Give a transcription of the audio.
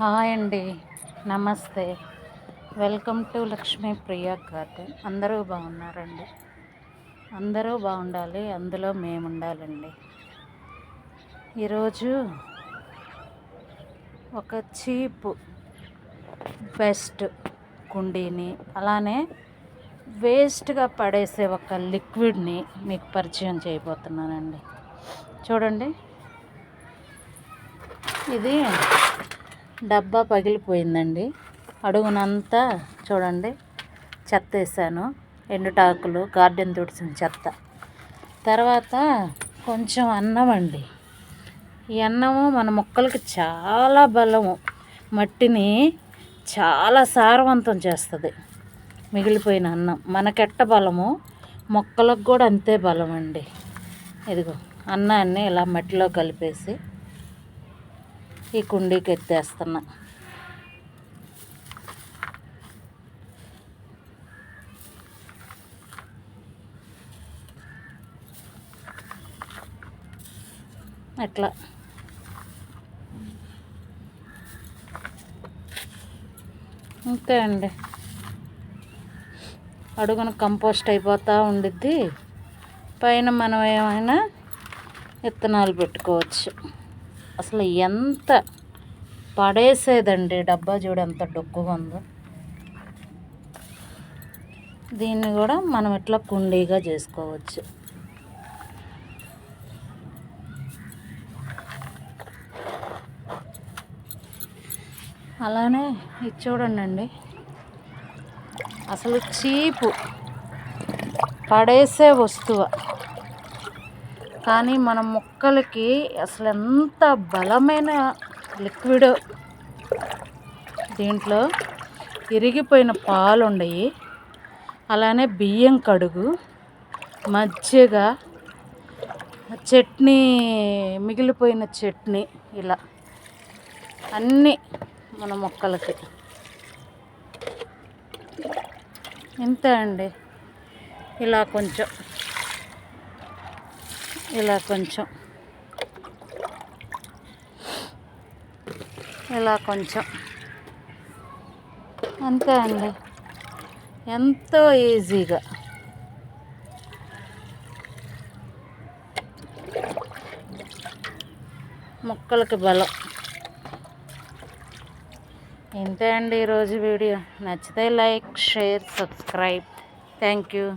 Hi అండి, నమస్తే. Welcome to Lakshmi Priya garden. అందరూ బాగున్నారండి? అందరూ బాగుండాలి, అందులో మేము ఉండాలండి. ఈరోజు ఒక చీప్ బెస్ట్ కుండీని, అలానే వేస్ట్గా పడేసే ఒక లిక్విడ్ని మీకు పరిచయం చేయబోతున్నానండి. చూడండి, ఇది డబ్బా పగిలిపోయిందండి. అడుగునంతా చూడండి చెత్త వేసాను, ఎండుటాకులు, గార్డెన్ తుడిసిన చెత్త. తర్వాత కొంచెం అన్నం అండి. ఈ అన్నము మన మొక్కలకి చాలా బలము, మట్టిని చాలా సారవంతం చేస్తుంది. మిగిలిపోయిన అన్నం మనకెట్ట బలము, మొక్కలకు కూడా అంతే బలం అండి. ఇదిగో అన్నాన్ని ఇలా మట్టిలో కలిపేసి ఈ కుండీకి ఎత్తేస్తున్నా. అట్లా అంతే అండి. అడుగున కంపోస్ట్ అయిపోతూ ఉండిద్ది, పైన మనం ఏమైనా విత్తనాలు పెట్టుకోవచ్చు. అసలు ఎంత పడేసేదండి డబ్బా, చూడు ఎంత డొక్కుగా ఉందో. దీన్ని కూడా మనం ఇట్లా కుండీగా చేసుకోవచ్చు. అలానే ఇది చూడండి, అసలు చీపు పడేసే వస్తువు, కానీ మన మొక్కలకి అసలు ఎంత బలమైన లిక్విడ్. దీంట్లో ఇరిగిపోయిన పాలు ఉన్నాయి, అలానే బియ్యం కడుగు, మజ్జిగ, చట్నీ, మిగిలిపోయిన చట్నీ, ఇలా అన్నీ మన మొక్కలకి. ఇంతే అండి. ఇలా కొంచెం ఇలా కొంచెం ఇలా కొంచెం అంతే అండి. ఎంతో ఈజీగా మొక్కలకి బలం. ఇంతే అండి ఈరోజు వీడియో. నచ్చితే like, share, subscribe. Thank you.